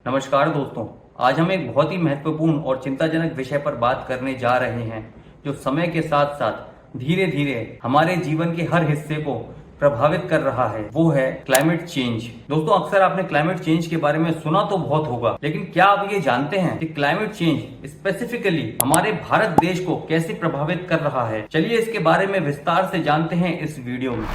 नमस्कार दोस्तों, आज हम एक बहुत ही महत्वपूर्ण और चिंताजनक विषय पर बात करने जा रहे हैं जो समय के साथ साथ धीरे धीरे हमारे जीवन के हर हिस्से को प्रभावित कर रहा है। वो है क्लाइमेट चेंज। दोस्तों, अक्सर आपने क्लाइमेट चेंज के बारे में सुना तो बहुत होगा, लेकिन क्या आप ये जानते हैं कि क्लाइमेट चेंज स्पेसिफिकली हमारे भारत देश को कैसे प्रभावित कर रहा है? चलिए इसके बारे में विस्तार से जानते हैं इस वीडियो में।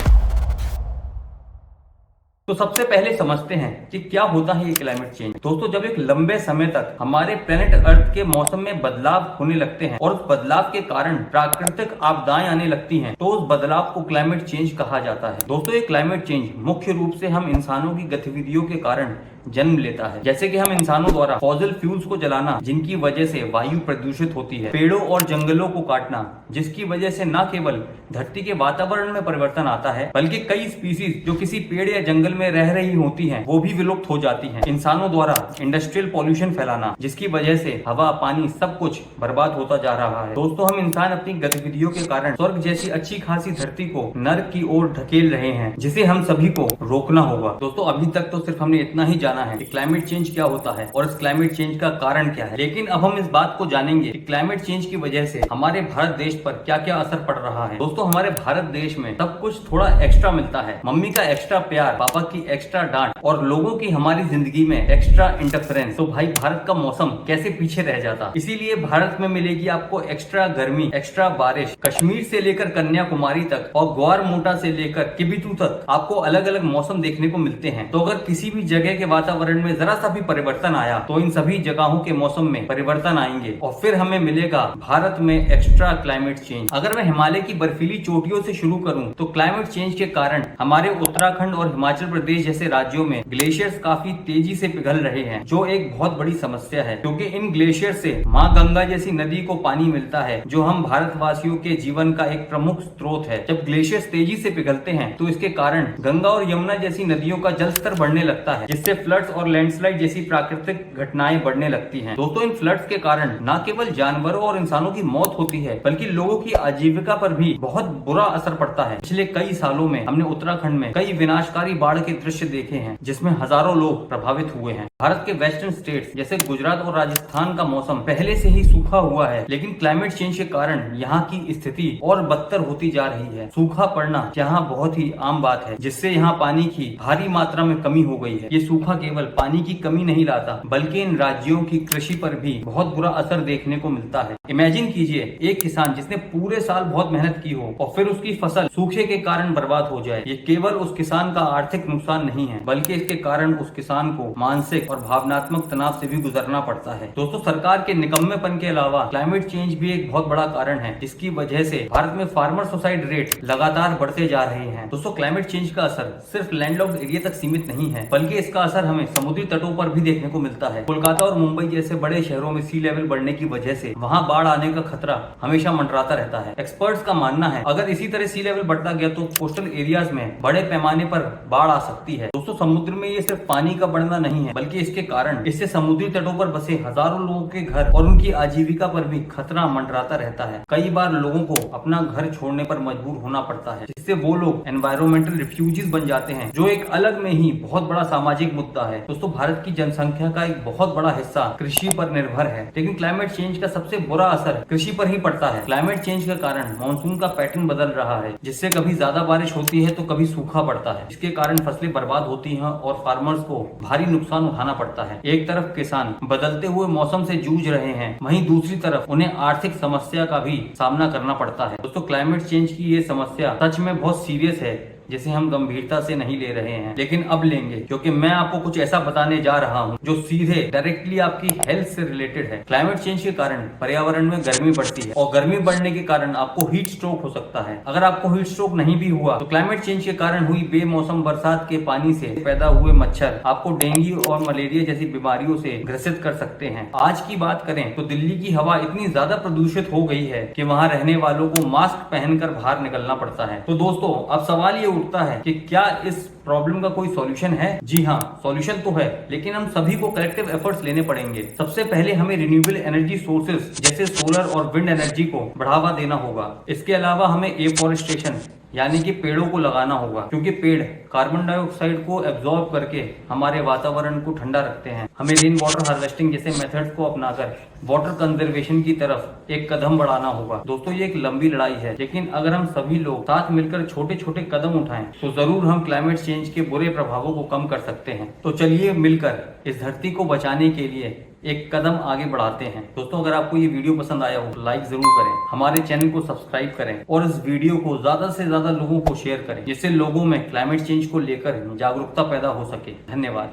तो सबसे पहले समझते हैं कि क्या होता है ये क्लाइमेट चेंज। दोस्तों, जब एक लंबे समय तक हमारे प्लेनेट अर्थ के मौसम में बदलाव होने लगते हैं और उस बदलाव के कारण प्राकृतिक आपदाएं आने लगती हैं, तो उस बदलाव को क्लाइमेट चेंज कहा जाता है। दोस्तों, ये क्लाइमेट चेंज मुख्य रूप से हम इंसानों की गतिविधियों के कारण जन्म लेता है। जैसे कि हम इंसानों द्वारा फॉसिल फ्यूल्स को जलाना, जिनकी वजह से वायु प्रदूषित होती है, पेड़ों और जंगलों को काटना, जिसकी वजह से न केवल धरती के वातावरण में परिवर्तन आता है, बल्कि कई स्पीसीज जो किसी पेड़ या जंगल में रह रही होती हैं, वो भी विलुप्त हो जाती हैं। इंसानों द्वारा इंडस्ट्रियल पॉल्यूशन फैलाना, जिसकी वजह से हवा, पानी सब कुछ बर्बाद होता जा रहा है। दोस्तों, हम इंसान अपनी गतिविधियों के कारण स्वर्ग जैसी अच्छी खासी धरती को नर्क की ओर ढकेल रहे हैं, जिसे हम सभी को रोकना होगा। दोस्तों, अभी तक तो सिर्फ हमने इतना ही जाना है कि क्लाइमेट चेंज क्या होता है और इस क्लाइमेट चेंज का कारण क्या है, लेकिन अब हम इस बात को जानेंगे कि क्लाइमेट चेंज की वजह से हमारे भारत देश पर क्या क्या असर पड़ रहा है। दोस्तों, हमारे भारत देश में सब कुछ थोड़ा एक्स्ट्रा मिलता है। मम्मी का एक्स्ट्रा प्यार, पापा की एक्स्ट्रा डांट और लोगों की हमारी जिंदगी में एक्स्ट्रा इंटरफेरेंस। तो भाई, भारत का मौसम कैसे पीछे रह जाता। इसीलिए भारत में मिलेगी आपको एक्स्ट्रा गर्मी, एक्स्ट्रा बारिश। कश्मीर से लेकर कन्याकुमारी तक और ग्वार मोटा से लेकर किबिथू तक आपको अलग अलग मौसम देखने को मिलते हैं। तो अगर किसी भी जगह के वातावरण में जरा सा भी परिवर्तन आया, तो इन सभी जगहों के मौसम में परिवर्तन आएंगे और फिर हमें मिलेगा भारत में एक्स्ट्रा क्लाइमेट चेंज। अगर मैं हिमालय की बर्फीली चोटियों से शुरू करूं, तो क्लाइमेट चेंज के कारण हमारे उत्तराखंड और हिमाचल प्रदेश जैसे राज्यों में ग्लेशियर्स काफी तेजी से पिघल रहे हैं, जो एक बहुत बड़ी समस्या है, क्योंकि इन ग्लेशियर से माँ गंगा जैसी नदी को पानी मिलता है, जो हम भारतवासियों के जीवन का एक प्रमुख स्रोत है। जब ग्लेशियर्स तेजी से पिघलते हैं, तो इसके कारण गंगा और यमुना जैसी नदियों का जल स्तर बढ़ने लगता है, जिससे फ्लड्स और लैंडस्लाइड जैसी प्राकृतिक घटनाएं बढ़ने लगती हैं। दोस्तों, इन फ्लड्स के कारण न केवल जानवरों और इंसानों की मौत होती है, बल्कि लोगों की आजीविका पर भी बहुत बुरा असर पड़ता है। पिछले कई सालों में हमने उत्तराखंड में कई विनाशकारी बाढ़ के दृश्य देखे हैं, जिसमें हजारों लोग प्रभावित हुए हैं। भारत के वेस्टर्न स्टेट्स जैसे गुजरात और राजस्थान का मौसम पहले से ही सूखा हुआ है, लेकिन क्लाइमेट चेंज के कारण यहाँ की स्थिति और बदतर होती जा रही है। सूखा पड़ना यहाँ बहुत ही आम बात है, जिससे यहाँ पानी की भारी मात्रा में कमी हो गई है। ये सूखा केवल पानी की कमी नहीं लाता, बल्कि इन राज्यों की कृषि पर भी बहुत बुरा असर देखने को मिलता है। इमेजिन कीजिए, एक किसान जिसने पूरे साल बहुत मेहनत की हो और फिर उसकी फसल सूखे के कारण बर्बाद हो जाए। ये केवल उस किसान का आर्थिक नुकसान नहीं है, बल्कि इसके कारण उस किसान को मानसिक और भावनात्मक तनाव से भी गुजरना पड़ता है। दोस्तों, सरकार के निकम्मेपन के अलावा क्लाइमेट चेंज भी एक बहुत बड़ा कारण है, जिसकी वजह से भारत में फार्मर सुसाइड रेट लगातार बढ़ते जा रहे हैं। दोस्तों, क्लाइमेट चेंज का असर सिर्फ लैंडलॉक्ड एरिया तक सीमित नहीं है, बल्कि इसका असर हमें समुद्री तटों पर भी देखने को मिलता है। कोलकाता और मुंबई जैसे बड़े शहरों में सी लेवल बढ़ने की वजह से वहां बाढ़ आने का खतरा हमेशा मंडराता रहता है। एक्सपर्ट्स का मानना है, अगर इसी तरह सी लेवल बढ़ता गया तो कोस्टल एरियाज में बड़े पैमाने पर बाढ़ आ सकती है। दोस्तों, समुद्र में ये सिर्फ पानी का बढ़ना नहीं है, बल्कि इसके कारण इससे समुद्री तटों पर बसे हजारों लोगों के घर और उनकी आजीविका पर भी खतरा मंडराता रहता है। कई बार लोगों को अपना घर छोड़ने पर मजबूर होना पड़ता है, जिससे वो लोग एनवायरमेंटल रिफ्यूजीज बन जाते हैं, जो एक अलग में ही बहुत बड़ा सामाजिक मुद्दा है। दोस्तों, भारत की जनसंख्या का एक बहुत बड़ा हिस्सा कृषि पर निर्भर है, लेकिन क्लाइमेट चेंज का सबसे बुरा असर कृषि पर ही पड़ता है। क्लाइमेट चेंज के कारण मानसून का पैटर्न बदल रहा है, जिससे कभी ज्यादा बारिश होती है तो कभी सूखा पड़ता है। इसके कारण फसलें बर्बाद होती हैं और फार्मर्स को भारी नुकसान उठाना पड़ता है। एक तरफ किसान बदलते हुए मौसम से जूझ रहे हैं, वहीं दूसरी तरफ उन्हें आर्थिक समस्या का भी सामना करना पड़ता है। दोस्तों, क्लाइमेट चेंज की ये समस्या सच में बहुत सीरियस है, जिसे हम गंभीरता से नहीं ले रहे हैं, लेकिन अब लेंगे, क्योंकि मैं आपको कुछ ऐसा बताने जा रहा हूं जो सीधे डायरेक्टली आपकी हेल्थ से रिलेटेड है। क्लाइमेट चेंज के कारण पर्यावरण में गर्मी बढ़ती है और गर्मी बढ़ने के कारण आपको हीट स्ट्रोक हो सकता है। अगर आपको हीट स्ट्रोक नहीं भी हुआ, तो क्लाइमेट चेंज के कारण हुई बेमौसम बरसात के पानी से पैदा हुए मच्छर आपको डेंगू और मलेरिया जैसी बीमारियों से ग्रसित कर सकते हैं। आज की बात करें तो दिल्ली की हवा इतनी ज्यादा प्रदूषित हो गई है कि वहाँ रहने वालों को मास्क पहनकर बाहर निकलना पड़ता है। तो दोस्तों, अब सवाल ये उठता है कि क्या इस प्रॉब्लम का कोई सॉल्यूशन है? जी हाँ, सॉल्यूशन तो है, लेकिन हम सभी को कलेक्टिव एफर्ट्स लेने पड़ेंगे। सबसे पहले हमें रिन्यूएबल एनर्जी सोर्सेज जैसे सोलर और विंड एनर्जी को बढ़ावा देना होगा। इसके अलावा हमें एफॉरेस्टेशन यानी कि पेड़ों को लगाना होगा, क्योंकि पेड़ कार्बन डाइऑक्साइड को एब्जॉर्ब करके हमारे वातावरण को ठंडा रखते हैं। हमें रेन वाटर हार्वेस्टिंग जैसे मेथड्स को अपनाकर वाटर कंजर्वेशन की तरफ एक कदम बढ़ाना होगा। दोस्तों ये एक लंबी लड़ाई है, लेकिन अगर हम सभी लोग साथ मिलकर छोटे छोटे कदम उठाएं तो जरूर हम क्लाइमेट चेंज के बुरे प्रभावों को कम कर सकते हैं। तो चलिए मिलकर इस धरती को बचाने के लिए एक कदम आगे बढ़ाते हैं। दोस्तों अगर आपको ये वीडियो पसंद आया हो तो लाइक जरूर करें, हमारे चैनल को सब्सक्राइब करें और इस वीडियो को ज्यादा से ज्यादा लोगों को शेयर करें, जिससे लोगों में क्लाइमेट चेंज को लेकर जागरूकता पैदा हो सके। धन्यवाद।